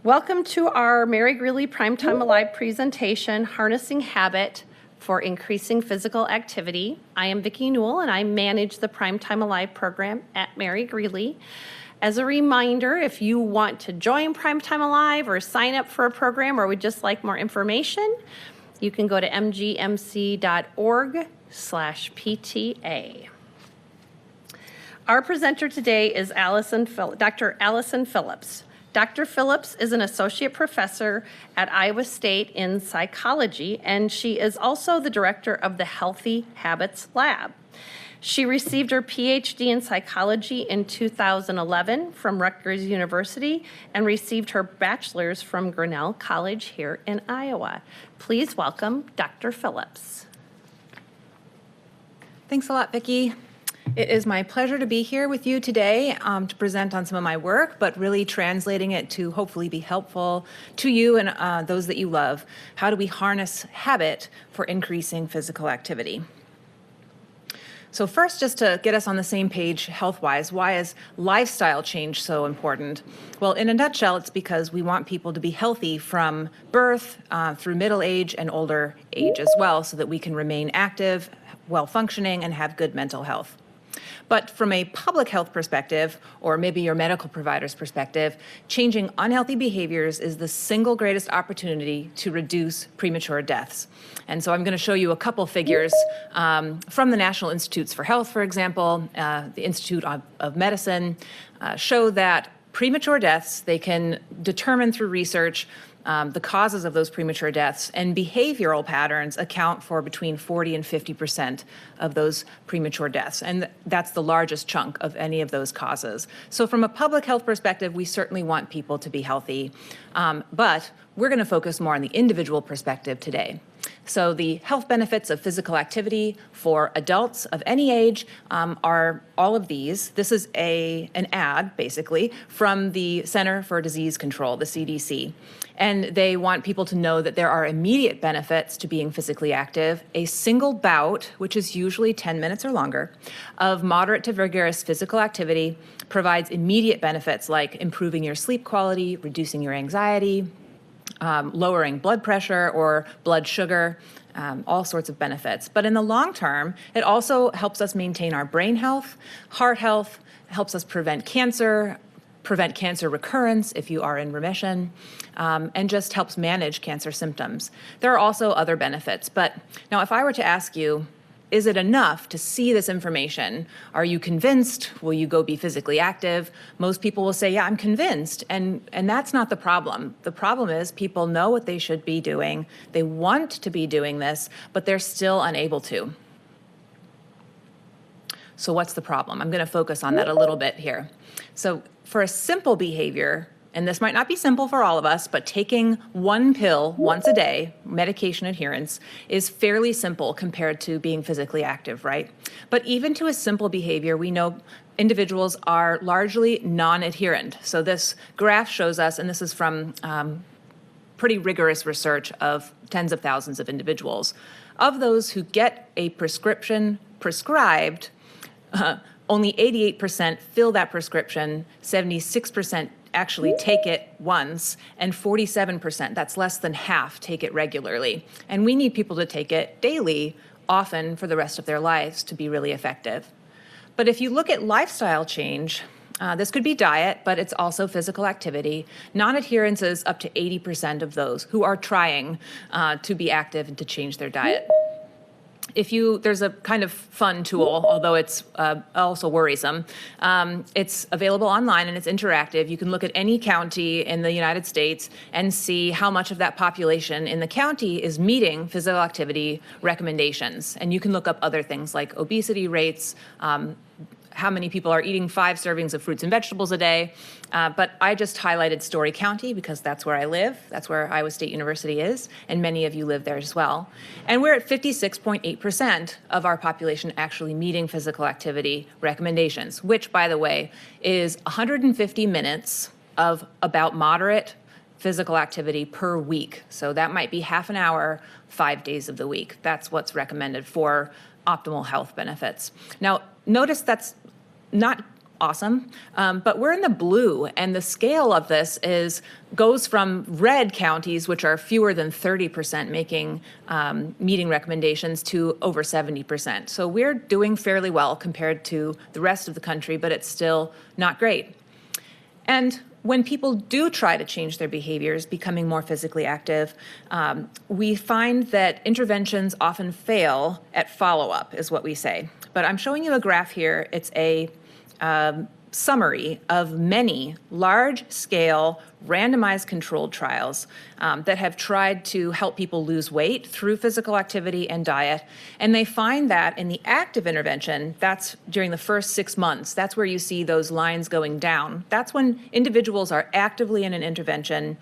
Welcome to our Mary Greeley Primetime Alive presentation, Harnessing Habit for Increasing Physical Activity. I am Vicki Newell and I manage the Primetime Alive program at Mary Greeley. As a reminder, if you want to join Primetime Alive or sign up for a program or would just like more information, you can go to mgmc.org/PTA. Our presenter today is Dr. Alison Phillips. Dr. Phillips is an associate professor at Iowa State in psychology, and she is also the director of the Healthy Habits Lab. She received her PhD in psychology in 2011 from Rutgers University and received her bachelor's from Grinnell College here in Iowa. Please welcome Dr. Phillips. Thanks a lot, Vicki. It is my pleasure to be here with you today to present on some of my work, but really translating it to hopefully be helpful to you and those that you love. How do we harness habit for increasing physical activity? So first, just to get us on the same page health-wise, why is lifestyle change so important? Well, in a nutshell, it's because we want people to be healthy from birth through middle age and older age as well, so that we can remain active, well-functioning, and have good mental health. But from a public health perspective, or maybe your medical provider's perspective, changing unhealthy behaviors is the single greatest opportunity to reduce premature deaths. And so I'm going to show you a couple figures from the National Institutes for Health, for example, the Institute of Medicine, show that premature deaths, they can determine through research the causes of those premature deaths, and behavioral patterns account for between 40 and 50% of those premature deaths. And that's the largest chunk of any of those causes. So from a public health perspective, we certainly want people to be healthy, but we're going to focus more on the individual perspective today. So the health benefits of physical activity for adults of any age are all of these. This is an ad, basically, from the Center for Disease Control, the CDC. And they want people to know that there are immediate benefits to being physically active. A single bout, which is usually 10 minutes or longer, of moderate to vigorous physical activity provides immediate benefits like improving your sleep quality, reducing your anxiety, lowering blood pressure or blood sugar, all sorts of benefits. But in the long term, it also helps us maintain our brain health, heart health, helps us prevent cancer recurrence if you are in remission, and just helps manage cancer symptoms. There are also other benefits. But now if I were to ask you, is it enough to see this information? Are you convinced? Will you go be physically active? Most people will say, yeah, I'm convinced. And that's not the problem. The problem is people know what they should be doing. They want to be doing this, but they're still unable to. So what's the problem? I'm going to focus on that a little bit here. So for a simple behavior, and this might not be simple for all of us, but taking one pill once a day, medication adherence, is fairly simple compared to being physically active, right? But even to a simple behavior, we know individuals are largely non-adherent. So this graph shows us, and this is from pretty rigorous research of tens of thousands of individuals. Of those who get a prescription prescribed, only 88% fill that prescription, 76% actually take it once, and 47%, that's less than half, take it regularly. And we need people to take it daily, often for the rest of their lives, to be really effective. But if you look at lifestyle change, this could be diet, but it's also physical activity. Non-adherence is up to 80% of those who are trying to be active and to change their diet. There's a kind of fun tool, although it's also worrisome. It's available online and it's interactive. You can look at any county in the United States and see how much of that population in the county is meeting physical activity recommendations. And you can look up other things like obesity rates, how many people are eating 5 servings of fruits and vegetables a day. But I just highlighted Story County because that's where I live. That's where Iowa State University is, and many of you live there as well. And we're at 56.8% of our population actually meeting physical activity recommendations, which, by the way, is 150 minutes of about moderate physical activity per week. So that might be half an hour, 5 days of the week. That's what's recommended for optimal health benefits. Now, notice that's not awesome. But we're in the blue, and the scale of this goes from red counties, which are fewer than 30% making meeting recommendations, to over 70%. So we're doing fairly well compared to the rest of the country, but it's still not great. And when people do try to change their behaviors, becoming more physically active, we find that interventions often fail at follow-up, is what we say. But I'm showing you a graph here. It's a summary of many large-scale randomized controlled trials that have tried to help people lose weight through physical activity and diet. And they find that in the active intervention, that's during the first 6 months, that's where you see those lines going down. That's when individuals are actively in an intervention.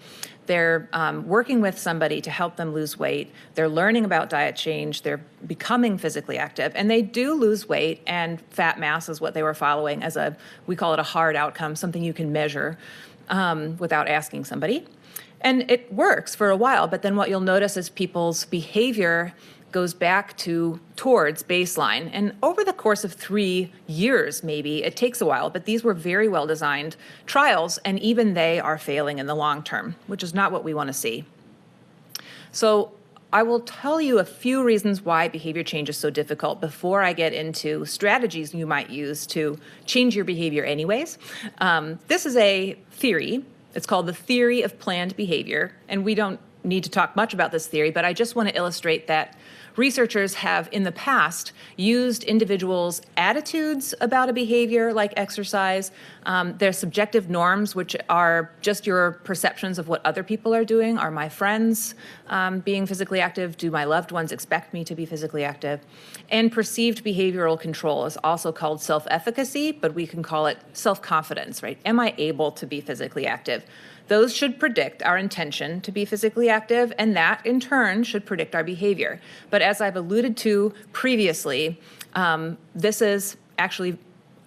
They're working with somebody to help them lose weight. They're learning about diet change. They're becoming physically active. And they do lose weight, and fat mass is what they were following as we call it a hard outcome, something you can measure without asking somebody. And it works for a while, but then what you'll notice is people's behavior goes back towards baseline. And over the course of 3 years, maybe, it takes a while, but these were very well-designed trials, and even they are failing in the long term, which is not what we want to see. So I will tell you a few reasons why behavior change is so difficult before I get into strategies you might use to change your behavior anyways. This is a theory. It's called the theory of planned behavior, and we don't need to talk much about this theory, but I just want to illustrate that researchers have in the past used individuals' attitudes about a behavior like exercise, their subjective norms, which are just your perceptions of what other people are doing. Are my friends being physically active? Do my loved ones expect me to be physically active? And perceived behavioral control is also called self-efficacy, but we can call it self-confidence, right? Am I able to be physically active? Those should predict our intention to be physically active, and that, in turn, should predict our behavior. But as I've alluded to previously, this is actually,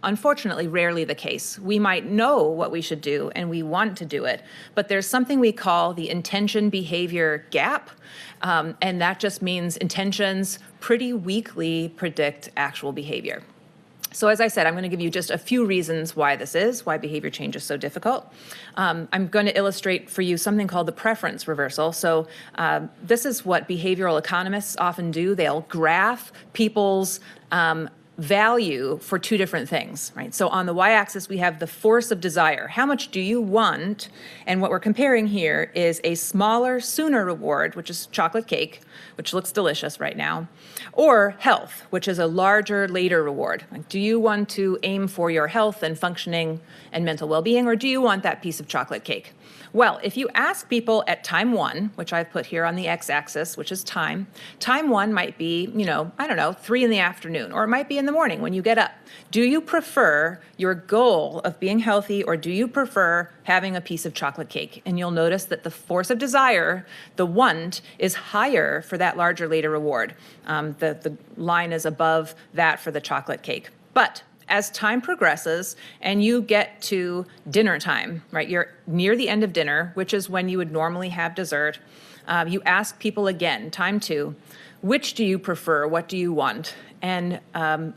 unfortunately, rarely the case. We might know what we should do, and we want to do it, but there's something we call the intention-behavior gap, and that just means intentions pretty weakly predict actual behavior. So as I said, I'm going to give you just a few reasons why this is, why behavior change is so difficult. I'm going to illustrate for you something called the preference reversal. So this is what behavioral economists often do. They'll graph people's value for two different things, right? So on the y-axis, we have the force of desire. How much do you want? And what we're comparing here is a smaller, sooner reward, which is chocolate cake, which looks delicious right now, or health, which is a larger, later reward. Like, do you want to aim for your health and functioning and mental well-being, or do you want that piece of chocolate cake? Well, if you ask people at time 1, which I've put here on the x-axis, which is time 1 might be, 3 in the afternoon, or it might be in the morning when you get up. Do you prefer your goal of being healthy, or do you prefer having a piece of chocolate cake? And you'll notice that the force of desire, the want, is higher for that larger, later reward. The line is above that for the chocolate cake. But as time progresses and you get to dinner time, right, you're near the end of dinner, which is when you would normally have dessert, you ask people again, time 2, which do you prefer, what do you want? And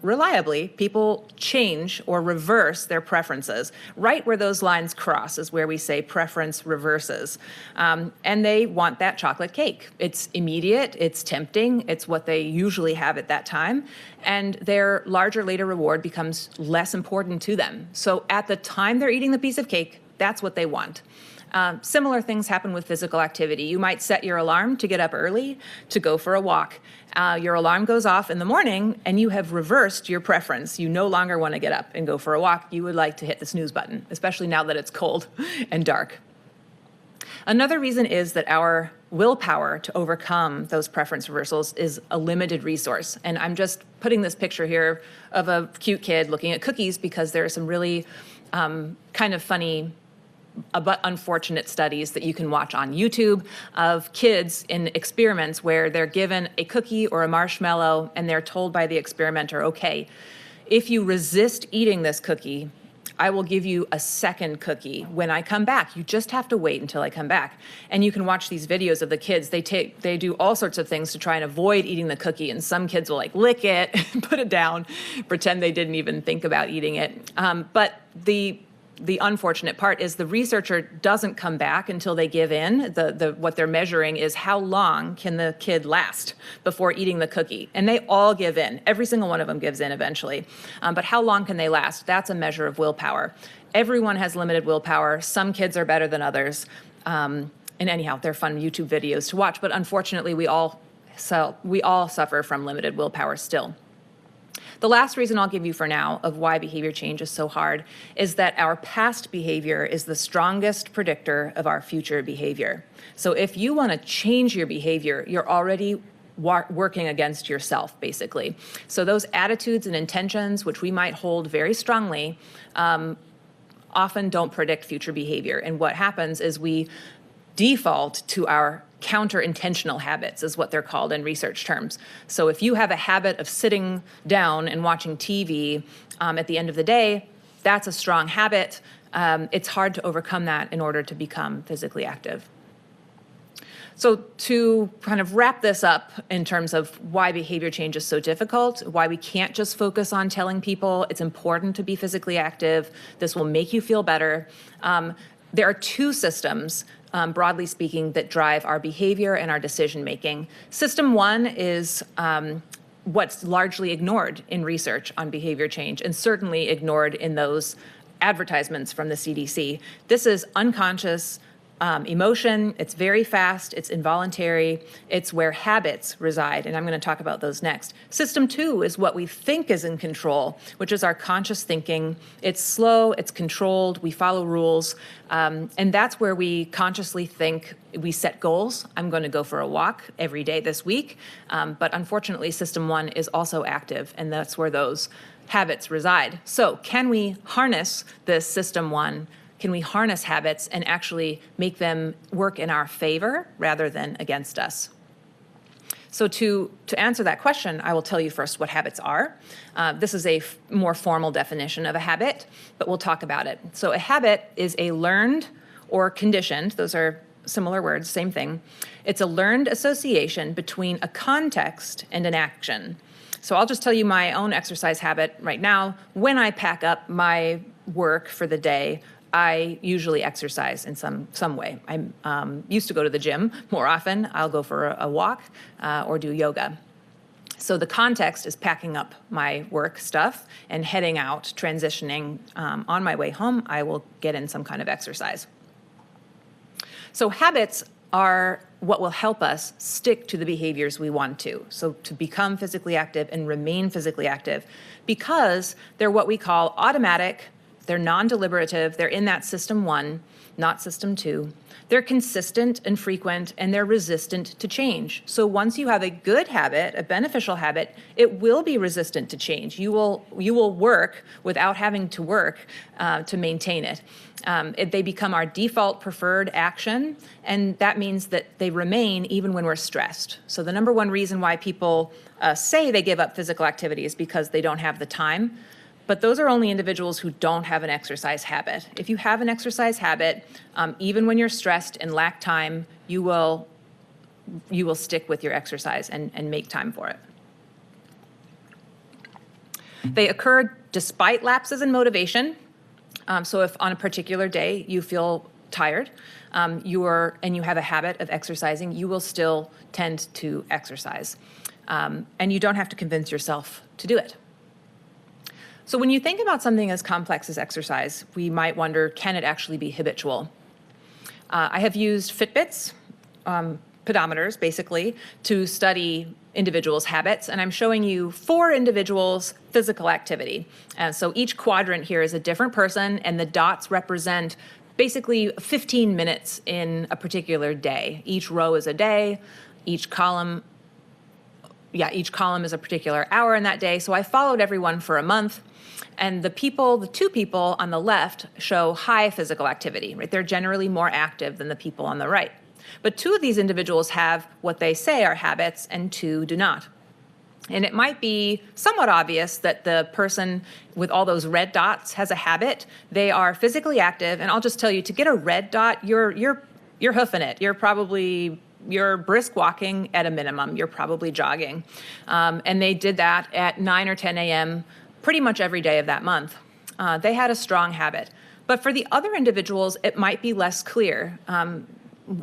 reliably, people change or reverse their preferences. Right where those lines cross is where we say preference reverses. And they want that chocolate cake. It's immediate, it's tempting, it's what they usually have at that time, and their larger, later reward becomes less important to them. So at the time they're eating the piece of cake, that's what they want. Similar things happen with physical activity. You might set your alarm to get up early to go for a walk. Your alarm goes off in the morning and you have reversed your preference. You no longer want to get up and go for a walk. You would like to hit the snooze button, especially now that it's cold and dark. Another reason is that our willpower to overcome those preference reversals is a limited resource. And I'm just putting this picture here of a cute kid looking at cookies because there are some really kind of funny but unfortunate studies that you can watch on YouTube of kids in experiments where they're given a cookie or a marshmallow and they're told by the experimenter, okay, if you resist eating this cookie, I will give you a second cookie when I come back. You just have to wait until I come back. And you can watch these videos of the kids. They do all sorts of things to try and avoid eating the cookie. And some kids will like lick it, put it down, pretend they didn't even think about eating it. But the unfortunate part is the researcher doesn't come back until they give in. What they're measuring is how long can the kid last before eating the cookie. And they all give in. Every single one of them gives in eventually. But how long can they last? That's a measure of willpower. Everyone has limited willpower. Some kids are better than others. And anyhow, they're fun YouTube videos to watch. But unfortunately, we all suffer from limited willpower still. The last reason I'll give you for now of why behavior change is so hard is that our past behavior is the strongest predictor of our future behavior. So if you want to change your behavior, you're already working against yourself, basically. So those attitudes and intentions, which we might hold very strongly, often don't predict future behavior. And what happens is we default to our counter-intentional habits, is what they're called in research terms. So if you have a habit of sitting down and watching TV at the end of the day, that's a strong habit. It's hard to overcome that in order to become physically active. So to kind of wrap this up in terms of why behavior change is so difficult, why we can't just focus on telling people it's important to be physically active, this will make you feel better. There are two systems, broadly speaking, that drive our behavior and our decision-making. System one is what's largely ignored in research on behavior change, and certainly ignored in those advertisements from the CDC. This is unconscious emotion. It's very fast. It's involuntary. It's where habits reside, and I'm going to talk about those next. System two is what we think is in control, which is our conscious thinking. It's slow. It's controlled. We follow rules, and that's where we consciously think. We set goals. I'm going to go for a walk every day this week, but unfortunately, system one is also active, and that's where those habits reside. So can we harness this system one? Can we harness habits and actually make them work in our favor rather than against us? So to answer that question, I will tell you first what habits are. This is a more formal definition of a habit, but we'll talk about it. So a habit is a learned or conditioned, those are similar words, same thing. It's a learned association between a context and an action. So I'll just tell you my own exercise habit right now. When I pack up my work for the day, I usually exercise in some way. I used to go to the gym more often. I'll go for a walk or do yoga. So the context is packing up my work stuff and heading out, transitioning. On my way home, I will get in some kind of exercise. So habits are what will help us stick to the behaviors we want to. So to become physically active and remain physically active, because they're what we call automatic. They're non-deliberative, they're in that system one, not system two. They're consistent and frequent, and they're resistant to change. So once you have a good habit, a beneficial habit, it will be resistant to change. You will work without having to work to maintain it. They become our default preferred action, and that means that they remain even when we're stressed. So the number one reason why people say they give up physical activity is because they don't have the time. But those are only individuals who don't have an exercise habit. If you have an exercise habit, even when you're stressed and lack time, you will stick with your exercise and make time for it. They occur despite lapses in motivation. So if on a particular day you feel tired and you have a habit of exercising, you will still tend to exercise. And you don't have to convince yourself to do it. So when you think about something as complex as exercise, we might wonder, can it actually be habitual? I have used Fitbits, pedometers basically, to study individuals' habits, and I'm showing you 4 individuals' physical activity. So each quadrant here is a different person, and the dots represent basically 15 minutes in a particular day. Each row is a day, each column is a particular hour in that day. So I followed everyone for a month. And the 2 people on the left show high physical activity, right? They're generally more active than the people on the right. But 2 of these individuals have what they say are habits and 2 do not. And it might be somewhat obvious that the person with all those red dots has a habit. They are physically active, and I'll just tell you, to get a red dot, you're hoofing it. You're brisk walking at a minimum. You're probably jogging. And they did that at 9 or 10 a.m. pretty much every day of that month. They had a strong habit. But for the other individuals, it might be less clear.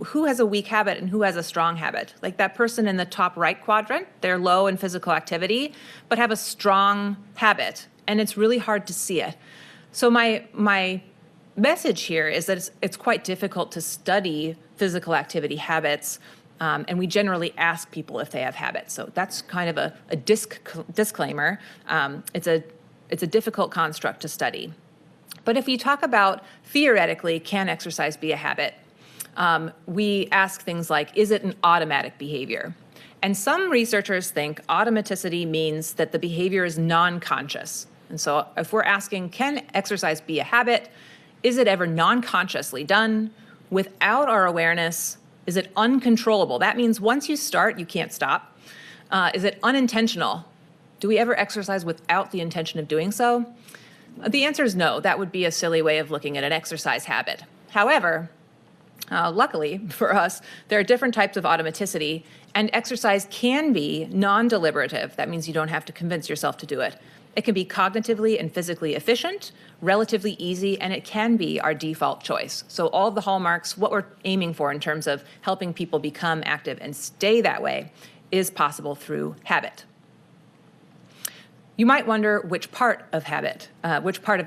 Who has a weak habit and who has a strong habit? Like that person in the top right quadrant, they're low in physical activity, but have a strong habit, and it's really hard to see it. So my message here is that it's quite difficult to study physical activity habits, and we generally ask people if they have habits. So that's kind of a disclaimer. It's a difficult construct to study. But if you talk about theoretically, can exercise be a habit? We ask things like, is it an automatic behavior? And some researchers think automaticity means that the behavior is non-conscious. And so if we're asking, can exercise be a habit? Is it ever non-consciously done without our awareness? Is it uncontrollable? That means once you start, you can't stop. Is it unintentional? Do we ever exercise without the intention of doing so? The answer is no. That would be a silly way of looking at an exercise habit. However, luckily for us, there are different types of automaticity, and exercise can be non-deliberative. That means you don't have to convince yourself to do it. It can be cognitively and physically efficient, relatively easy, and it can be our default choice. So all of the hallmarks, what we're aiming for in terms of helping people become active and stay that way, is possible through habit. You might wonder which part of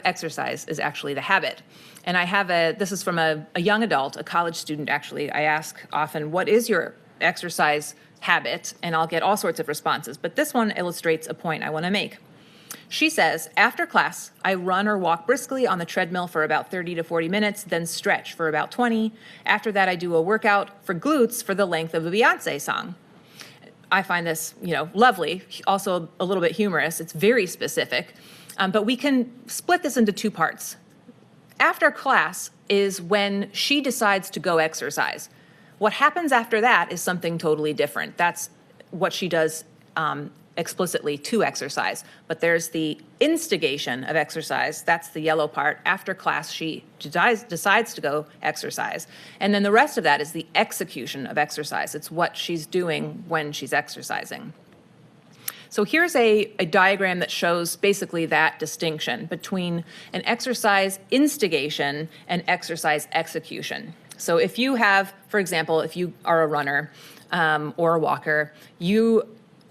exercise is actually the habit. And this is from a young adult, a college student actually. I ask often, what is your exercise habit? And I'll get all sorts of responses. But this one illustrates a point I want to make. She says, after class, I run or walk briskly on the treadmill for about 30 to 40 minutes, then stretch for about 20. After that, I do a workout for glutes for the length of a Beyonce song. I find this, lovely, also a little bit humorous. It's very specific, but we can split this into two parts. After class is when she decides to go exercise. What happens after that is something totally different. That's what she does explicitly to exercise. But there's the instigation of exercise. That's the yellow part. After class, she decides to go exercise. And then the rest of that is the execution of exercise. It's what she's doing when she's exercising. So here's a diagram that shows basically that distinction between an exercise instigation and exercise execution. So if you have, for example, if you are a runner or a walker, you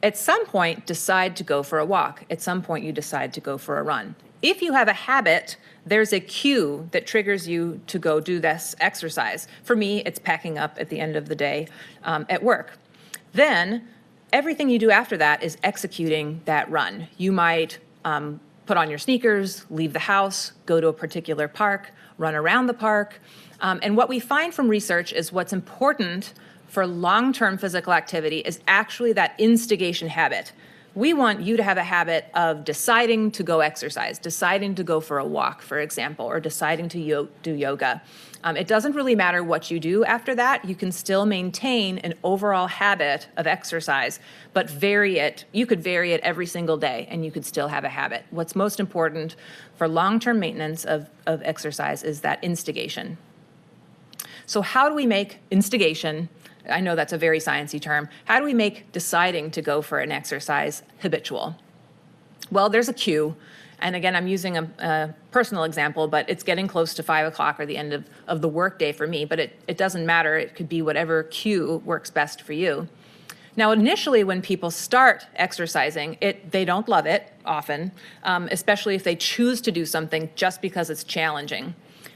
at some point decide to go for a walk. At some point you decide to go for a run. If you have a habit, there's a cue that triggers you to go do this exercise. For me, it's packing up at the end of the day at work. Then everything you do after that is executing that run. You might put on your sneakers, leave the house, go to a particular park, run around the park. And what we find from research is what's important for long-term physical activity is actually that instigation habit. We want you to have a habit of deciding to go exercise, deciding to go for a walk, for example, or deciding to do yoga. It doesn't really matter what you do after that. You can still maintain an overall habit of exercise, but vary it. You could vary it every single day, and you could still have a habit. What's most important for long-term maintenance of exercise is that instigation. So how do we make instigation, I know that's a very sciencey term, how do we make deciding to go for an exercise habitual? Well, there's a cue. And again, I'm using a personal example, but it's getting close to 5 o'clock or the end of the workday for me, but it doesn't matter. It could be whatever cue works best for you. Now, initially, when people start exercising, they don't love it often, especially if they choose to do something just because it's challenging.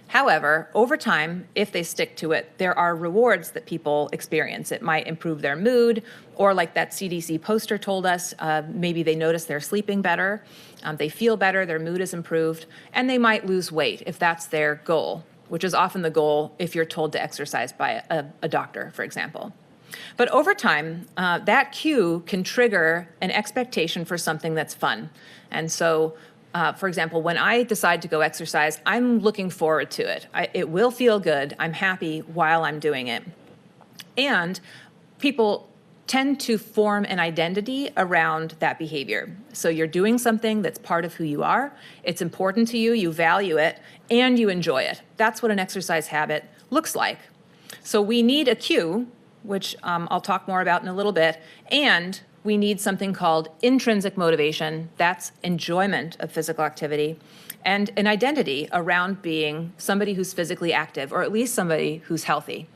However, over time, if they stick to it, there are rewards that people experience. It might improve their mood, or like that CDC poster told us, maybe they notice they're sleeping better, they feel better, their mood is improved, and they might lose weight if that's their goal, which is often the goal if you're told to exercise by a doctor, for example. But over time, that cue can trigger an expectation for something that's fun. And so, for example, when I decide to go exercise, I'm looking forward to it. It will feel good. I'm happy while I'm doing it. And people tend to form an identity around that behavior. So you're doing something that's part of who you are, it's important to you, you value it, and you enjoy it. That's what an exercise habit looks like. So we need a cue, which I'll talk more about in a little bit, and we need something called intrinsic motivation, that's enjoyment of physical activity, and an identity around being somebody who's physically active, or at least somebody who's healthy.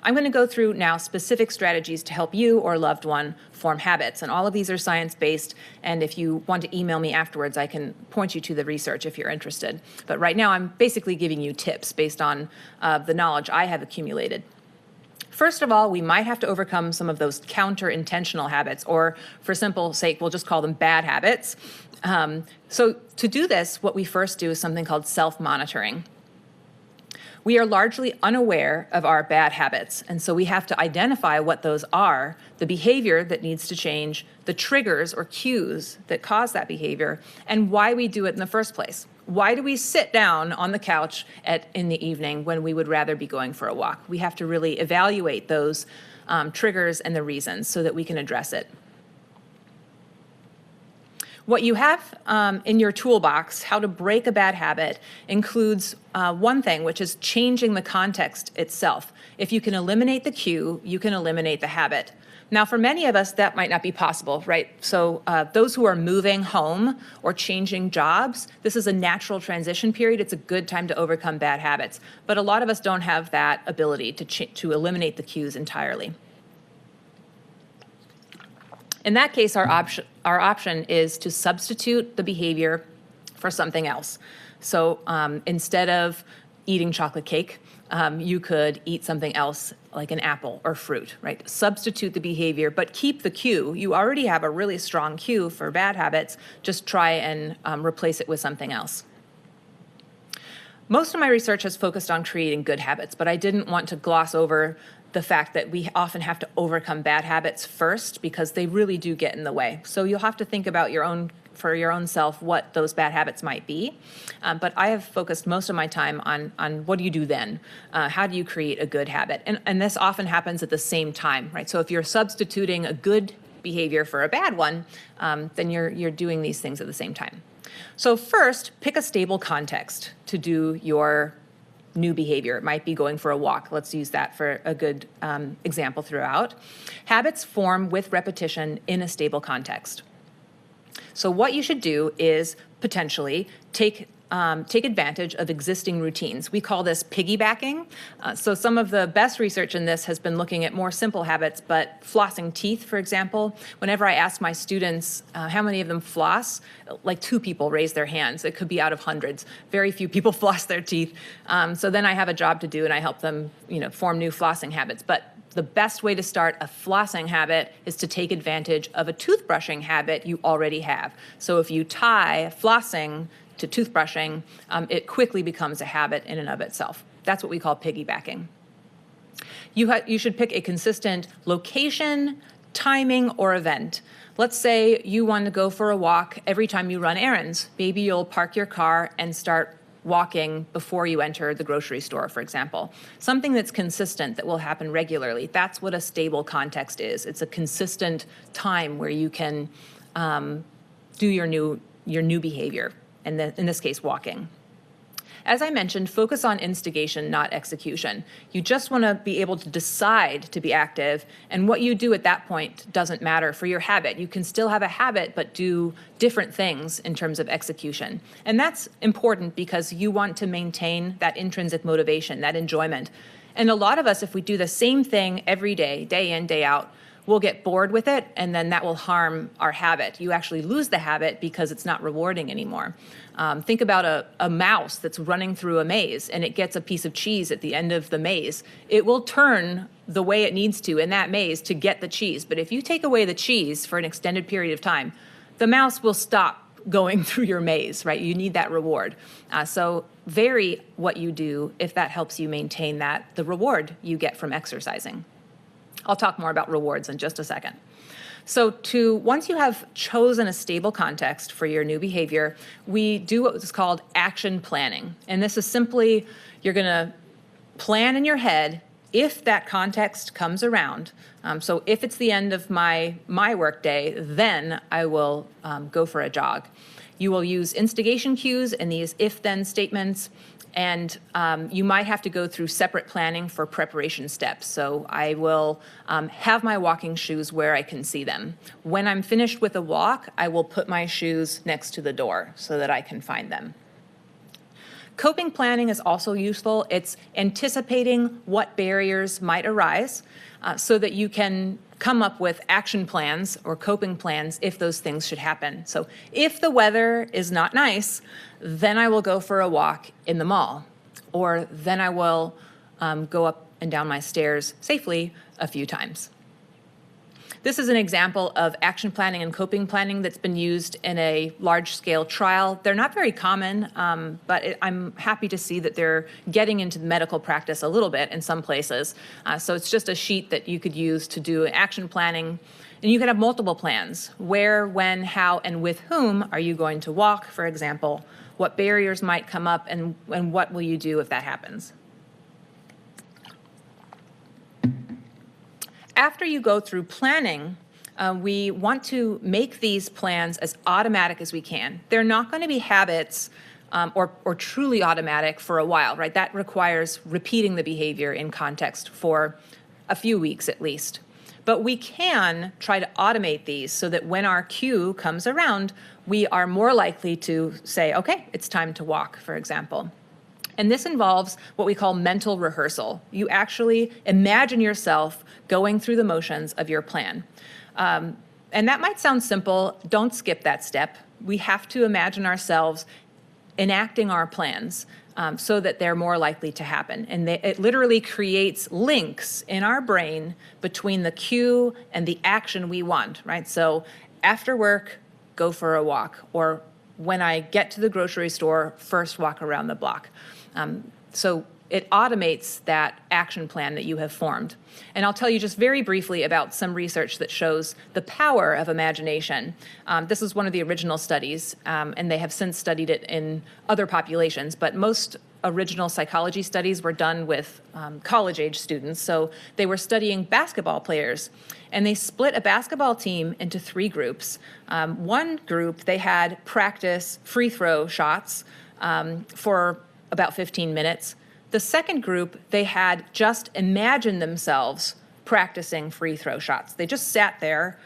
I'm going to go through now specific strategies to help you or a loved one form habits, and all of these are science-based, and if you want to email me afterwards, I can point you to the research if you're interested. But right now, I'm basically giving you tips based on the knowledge I have accumulated. First of all, we might have to overcome some of those counter-intentional habits, or for simple sake, we'll just call them bad habits. So to do this, what we first do is something called self-monitoring. We are largely unaware of our bad habits, and so we have to identify what those are, the behavior that needs to change, the triggers or cues that cause that behavior, and why we do it in the first place. Why do we sit down on the couch in the evening when we would rather be going for a walk? We have to really evaluate those triggers and the reasons so that we can address it. What you have in your toolbox, how to break a bad habit, includes one thing, which is changing the context itself. If you can eliminate the cue, you can eliminate the habit. Now, for many of us, that might not be possible, right? So those who are moving home or changing jobs, this is a natural transition period. It's a good time to overcome bad habits. But a lot of us don't have that ability to eliminate the cues entirely. In that case, our option is to substitute the behavior for something else. So instead of eating chocolate cake, you could eat something else like an apple or fruit, right? Substitute the behavior, but keep the cue. You already have a really strong cue for bad habits. Just try and replace it with something else. Most of my research has focused on creating good habits, but I didn't want to gloss over the fact that we often have to overcome bad habits first because they really do get in the way. So you'll have to think about for your own self what those bad habits might be. But I have focused most of my time on what do you do then? How do you create a good habit? And this often happens at the same time, right? So if you're substituting a good behavior for a bad one, then you're doing these things at the same time. So first, pick a stable context to do your new behavior. It might be going for a walk. Let's use that for a good example throughout. Habits form with repetition in a stable context. So what you should do is potentially take advantage of existing routines. We call this piggybacking. So some of the best research in this has been looking at more simple habits, but flossing teeth, for example. Whenever I ask my students how many of them floss, like 2 people raise their hands. It could be out of hundreds. Very few people floss their teeth. So then I have a job to do, and I help them, form new flossing habits. But the best way to start a flossing habit is to take advantage of a toothbrushing habit you already have. So if you tie flossing to toothbrushing, it quickly becomes a habit in and of itself. That's what we call piggybacking. You should pick a consistent location, timing, or event. Let's say you want to go for a walk every time you run errands. Maybe you'll park your car and start walking before you enter the grocery store, for example. Something that's consistent that will happen regularly. That's what a stable context is. It's a consistent time where you can do your new behavior, and in this case, walking. As I mentioned, focus on instigation, not execution. You just want to be able to decide to be active, and what you do at that point doesn't matter for your habit. You can still have a habit, but do different things in terms of execution. And that's important because you want to maintain that intrinsic motivation, that enjoyment. And a lot of us, if we do the same thing every day, day in, day out, we'll get bored with it, and then that will harm our habit. You actually lose the habit because it's not rewarding anymore. Think about a mouse that's running through a maze, and it gets a piece of cheese at the end of the maze. It will turn the way it needs to in that maze to get the cheese. But if you take away the cheese for an extended period of time, the mouse will stop going through your maze, right? You need that reward. So vary what you do if that helps you maintain the reward you get from exercising. I'll talk more about rewards in just a second. So once you have chosen a stable context for your new behavior, we do what is called action planning. And this is simply, you're going to plan in your head if that context comes around, so if it's the end of my work day, then I will go for a jog. You will use instigation cues and these if-then statements, and you might have to go through separate planning for preparation steps. So I will have my walking shoes where I can see them. When I'm finished with a walk, I will put my shoes next to the door so that I can find them. Coping planning is also useful. It's anticipating what barriers might arise so that you can come up with action plans or coping plans if those things should happen. So if the weather is not nice, then I will go for a walk in the mall, or then I will go up and down my stairs safely a few times. This is an example of action planning and coping planning that's been used in a large-scale trial. They're not very common, but I'm happy to see that they're getting into medical practice a little bit in some places. So it's just a sheet that you could use to do action planning. And you can have multiple plans. Where, when, how, and with whom are you going to walk, for example? What barriers might come up, and what will you do if that happens? After you go through planning, we want to make these plans as automatic as we can. They're not going to be habits or truly automatic for a while, right? That requires repeating the behavior in context for a few weeks at least. But we can try to automate these so that when our cue comes around, we are more likely to say, okay, it's time to walk, for example. And this involves what we call mental rehearsal. You actually imagine yourself going through the motions of your plan. And that might sound simple. Don't skip that step. We have to imagine ourselves enacting our plans so that they're more likely to happen. And it literally creates links in our brain between the cue and the action we want, right? So after work, go for a walk. Or when I get to the grocery store, first walk around the block. So it automates that action plan that you have formed. And I'll tell you just very briefly about some research that shows the power of imagination. This is one of the original studies, and they have since studied it in other populations, but most original psychology studies were done with college-age students. So they were studying basketball players, and they split a basketball team into 3 groups. One group, they had practice free throw shots for about 15 minutes. The second group, they had just imagined themselves practicing free throw shots. They just sat there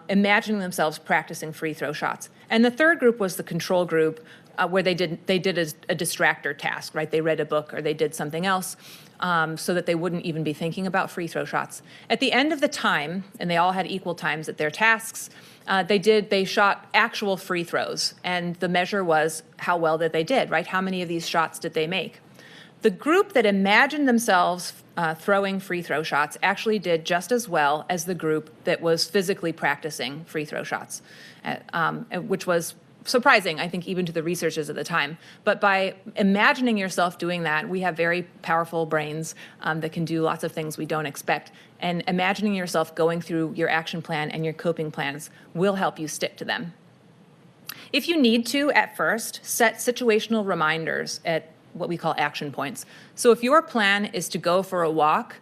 imagining themselves practicing free throw shots. And the third group was the control group where they did a distractor task, right? They read a book or they did something else so that they wouldn't even be thinking about free throw shots. At the end of the time, and they all had equal times at their tasks, they shot actual free throws, and the measure was how well that they did, right? How many of these shots did they make? The group that imagined themselves throwing free throw shots actually did just as well as the group that was physically practicing free throw shots, which was surprising, I think, even to the researchers at the time. But by imagining yourself doing that, we have very powerful brains that can do lots of things we don't expect. And imagining yourself going through your action plan and your coping plans will help you stick to them. If you need to, at first, set situational reminders at what we call action points. So if your plan is to go for a walk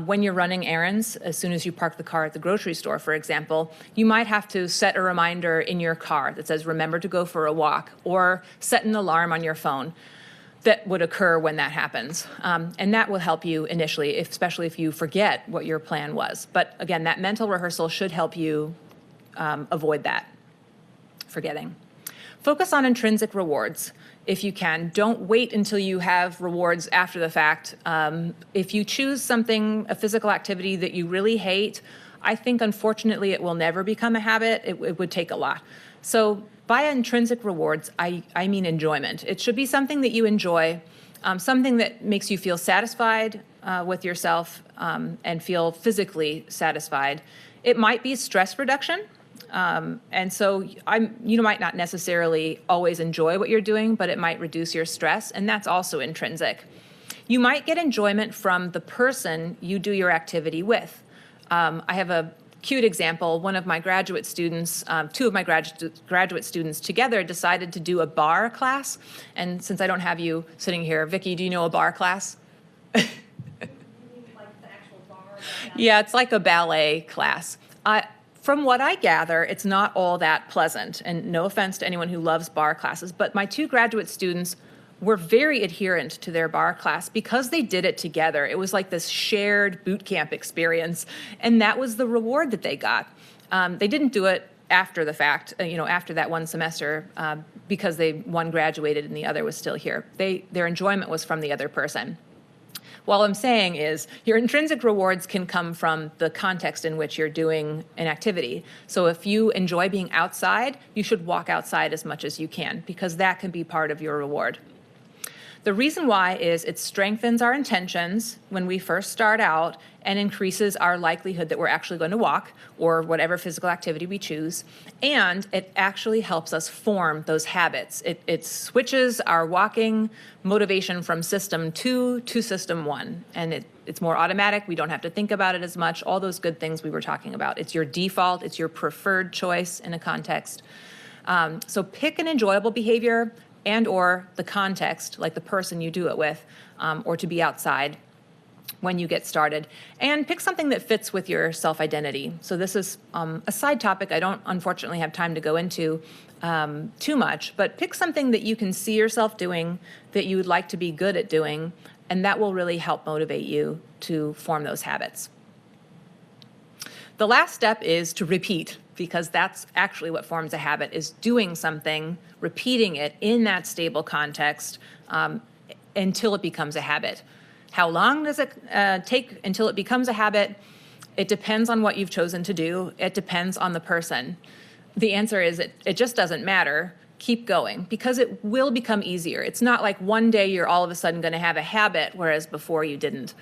when you're running errands, as soon as you park the car at the grocery store, for example, you might have to set a reminder in your car that says, remember to go for a walk, or set an alarm on your phone that would occur when that happens. And that will help you initially, especially if you forget what your plan was. But again, that mental rehearsal should help you avoid that forgetting. Focus on intrinsic rewards if you can. Don't wait until you have rewards after the fact. If you choose something, a physical activity that you really hate, I think unfortunately it will never become a habit. It would take a lot. So by intrinsic rewards, I mean enjoyment. It should be something that you enjoy, something that makes you feel satisfied with yourself and feel physically satisfied. It might be stress reduction. And so you might not necessarily always enjoy what you're doing, but it might reduce your stress, and that's also intrinsic. You might get enjoyment from the person you do your activity with. I have a cute example. One of my graduate students, 2 of my graduate students together decided to do a bar class. And since I don't have you sitting here, Vicki, do you know a bar class? Yeah, it's like a ballet class. From what I gather, it's not all that pleasant, and no offense to anyone who loves bar classes, but my 2 graduate students were very adherent to their bar class because they did it together. It was like this shared boot camp experience, and that was the reward that they got. They didn't do it after the fact, after that one semester, because one graduated and the other was still here. Their enjoyment was from the other person. What I'm saying is your intrinsic rewards can come from the context in which you're doing an activity. So if you enjoy being outside, you should walk outside as much as you can, because that can be part of your reward. The reason why is it strengthens our intentions when we first start out and increases our likelihood that we're actually going to walk or whatever physical activity we choose. And it actually helps us form those habits. It switches our walking motivation from system 2 to system 1. And it's more automatic. We don't have to think about it as much. All those good things we were talking about. It's your default. It's your preferred choice in a context. So pick an enjoyable behavior and or the context, like the person you do it with, or to be outside when you get started. And pick something that fits with your self-identity. So this is a side topic I don't unfortunately have time to go into too much, but pick something that you can see yourself doing, that you would like to be good at doing, and that will really help motivate you to form those habits. The last step is to repeat, because that's actually what forms a habit, is doing something, repeating it in that stable context until it becomes a habit. How long does it take until it becomes a habit? It depends on what you've chosen to do. It depends on the person. The answer is it just doesn't matter. Keep going, because it will become easier. It's not like one day you're all of a sudden going to have a habit, whereas before you didn't.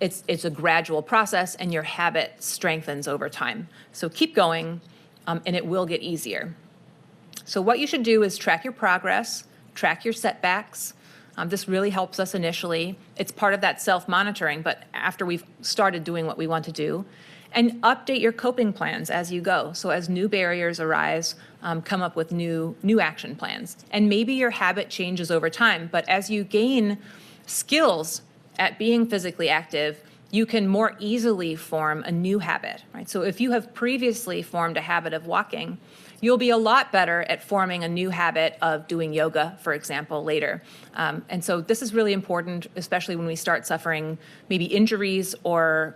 It's a gradual process, and your habit strengthens over time. So keep going, and it will get easier. So what you should do is track your progress, track your setbacks. This really helps us initially. It's part of that self-monitoring, but after we've started doing what we want to do. And update your coping plans as you go. So as new barriers arise, come up with new action plans. And maybe your habit changes over time, but as you gain skills at being physically active, you can more easily form a new habit, right? So if you have previously formed a habit of walking, you'll be a lot better at forming a new habit of doing yoga, for example, later. And so this is really important, especially when we start suffering maybe injuries or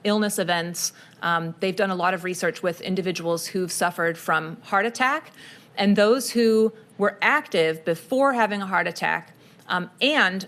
illness events. They've done a lot of research with individuals who've suffered from heart attack, and those who were active before having a heart attack and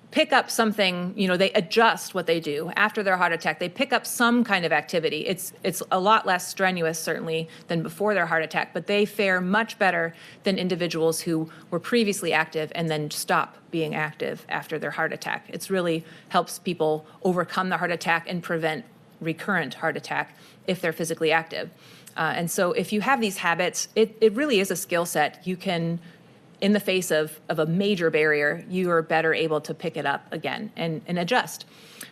pick up something, they adjust what they do after their heart attack. They pick up some kind of activity. It's a lot less strenuous, certainly, than before their heart attack, but they fare much better than individuals who were previously active and then stop being active after their heart attack. It really helps people overcome the heart attack and prevent recurrent heart attack if they're physically active. And so if you have these habits, it really is a skill set. You can, in the face of a major barrier, you are better able to pick it up again and adjust.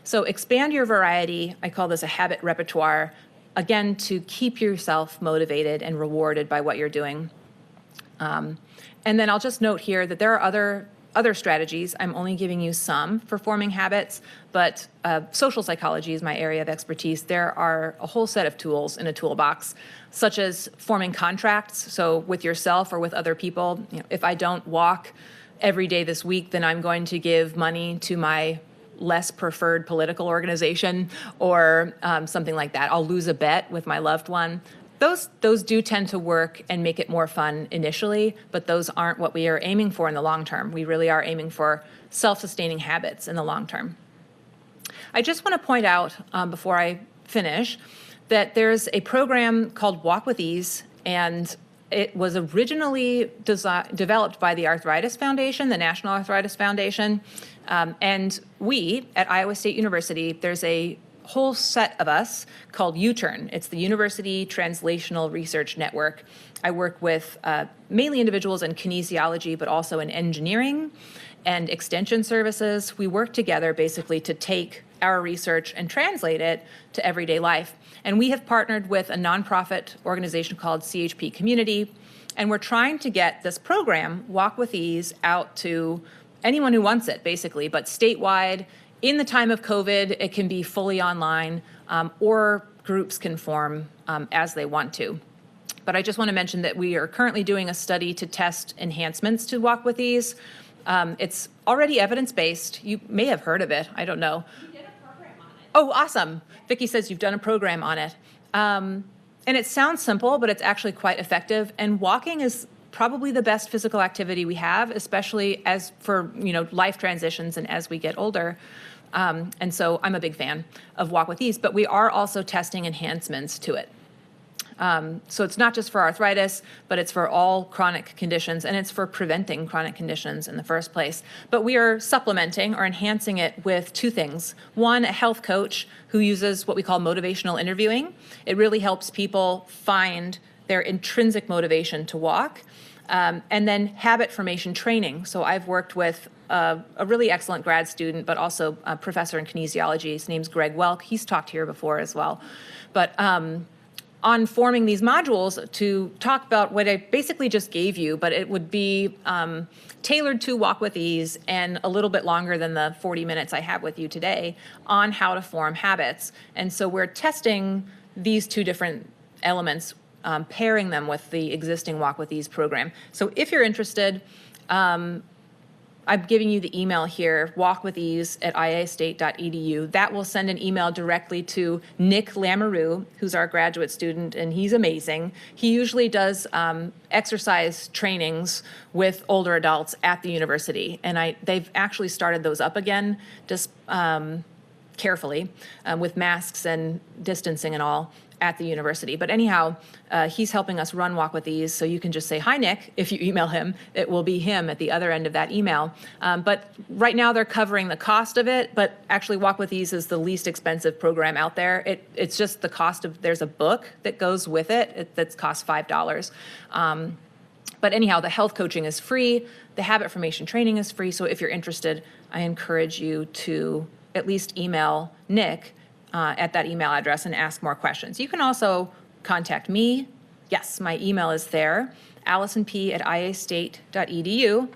So expand your variety. I call this a habit repertoire, again, to keep yourself motivated and rewarded by what you're doing. And then I'll just note here that there are other strategies. I'm only giving you some for forming habits, but social psychology is my area of expertise. There are a whole set of tools in a toolbox, such as forming contracts. So with yourself or with other people, if I don't walk every day this week, then I'm going to give money to my less preferred political organization or something like that. I'll lose a bet with my loved one. Those do tend to work and make it more fun initially, but those aren't what we are aiming for in the long term. We really are aiming for self-sustaining habits in the long term. I just want to point out before I finish that there's a program called Walk with Ease, and it was originally developed by the Arthritis Foundation, the National Arthritis Foundation, and we at Iowa State University, there's a whole set of us called U-Turn. It's the University Translational Research Network. I work with mainly individuals in kinesiology, but also in engineering and extension services. We work together basically to take our research and translate it to everyday life. And we have partnered with a nonprofit organization called CHP Community, and we're trying to get this program, Walk with Ease, out to anyone who wants it, basically, but statewide, In the time of COVID, it can be fully online, or groups can form as they want to. But I just want to mention that we are currently doing a study to test enhancements to Walk With Ease. It's already evidence-based. You may have heard of it. I don't know. You did a program on it. Oh, awesome. Vicki says you've done a program on it. And it sounds simple, but it's actually quite effective. And walking is probably the best physical activity we have, especially as for, life transitions and as we get older. And so I'm a big fan of Walk With Ease, but we are also testing enhancements to it. So it's not just for arthritis, but it's for all chronic conditions, and it's for preventing chronic conditions in the first place. But we are supplementing or enhancing it with two things. One, a health coach who uses what we call motivational interviewing. It really helps people find their intrinsic motivation to walk. And then habit formation training. So I've worked with a really excellent grad student, but also a professor in kinesiology. His name's Greg Welk. He's talked here before as well. But on forming these modules to talk about what I basically just gave you, but it would be tailored to Walk With Ease and a little bit longer than the 40 minutes I have with you today on how to form habits. And so we're testing these two different elements, pairing them with the existing Walk With Ease program. So if you're interested, I'm giving you the email here, walkwithese@iastate.edu. That will send an email directly to Nick Lamoureux, who's our graduate student, and he's amazing. He usually does exercise trainings with older adults at the university, and they've actually started those up again, just carefully, with masks and distancing and all at the university. But anyhow, he's helping us run Walk With Ease, so you can just say, hi, Nick, if you email him. It will be him at the other end of that email. But right now they're covering the cost of it, but actually Walk With Ease is the least expensive program out there. It's just the cost of, there's a book that goes with it that's cost $5. But anyhow, the health coaching is free. The habit formation training is free. So if you're interested, I encourage you to at least email Nick at that email address and ask more questions. You can also contact me. Yes, my email is there, alisonp@iastate.edu.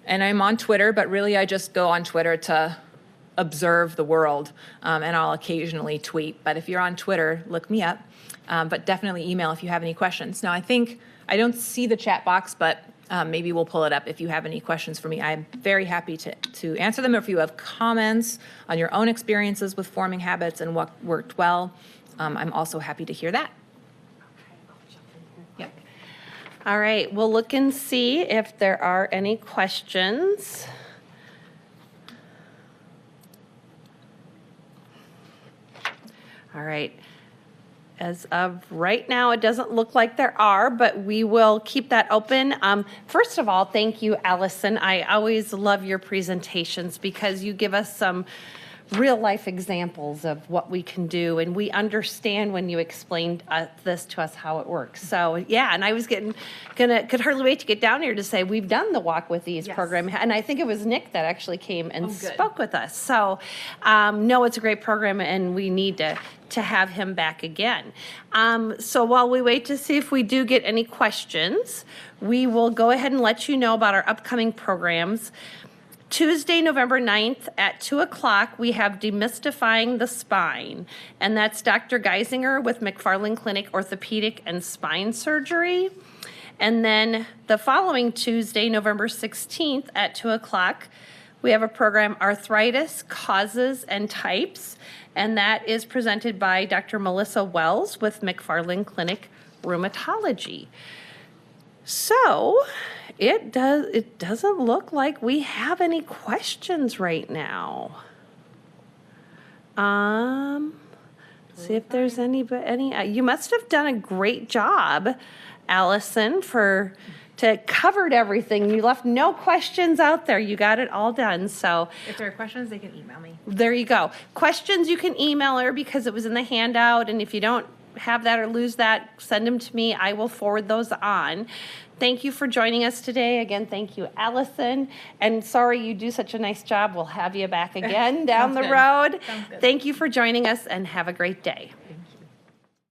And I'm on Twitter, but really I just go on Twitter to observe the world, and I'll occasionally tweet. But if you're on Twitter, look me up. But definitely email if you have any questions. Now, I don't see the chat box, but maybe we'll pull it up if you have any questions for me. I'm very happy to answer them. If you have comments on your own experiences with forming habits and what worked well, I'm also happy to hear that. Yep. All right, we'll look and see if there are any questions. All right. As of right now, it doesn't look like there are, but we will keep that open. First of all, thank you, Allison. I always love your presentations because you give us some real life examples of what we can do, and we understand when you explained this to us how it works. So yeah, and I was could hardly wait to get down here to say we've done the Walk With Ease program, and I think it was Nick that actually came and spoke with us. So no, it's a great program, and we need to have him back again. So while we wait to see if we do get any questions, we will go ahead and let you know about our upcoming programs. Tuesday, November 9th at 2 o'clock, we have Demystifying the Spine, and that's Dr. Geisinger with McFarland Clinic Orthopedic and Spine Surgery. And then the following Tuesday, November 16th at 2 o'clock, we have a program, Arthritis, Causes and Types, and that is presented by Dr. Melissa Wells with McFarland Clinic Rheumatology. So it doesn't look like we have any questions right now. See if there's any. You must have done a great job, Allison, to covered everything. You left no questions out there. You got it all done. So if there are questions, they can email me. There you go. Questions, you can email her because it was in the handout. And if you don't have that or lose that, send them to me. I will forward those on. Thank you for joining us today. Again, thank you, Allison. And sorry you do such a nice job. We'll have you back again down the road. Thank you for joining us, and have a great day.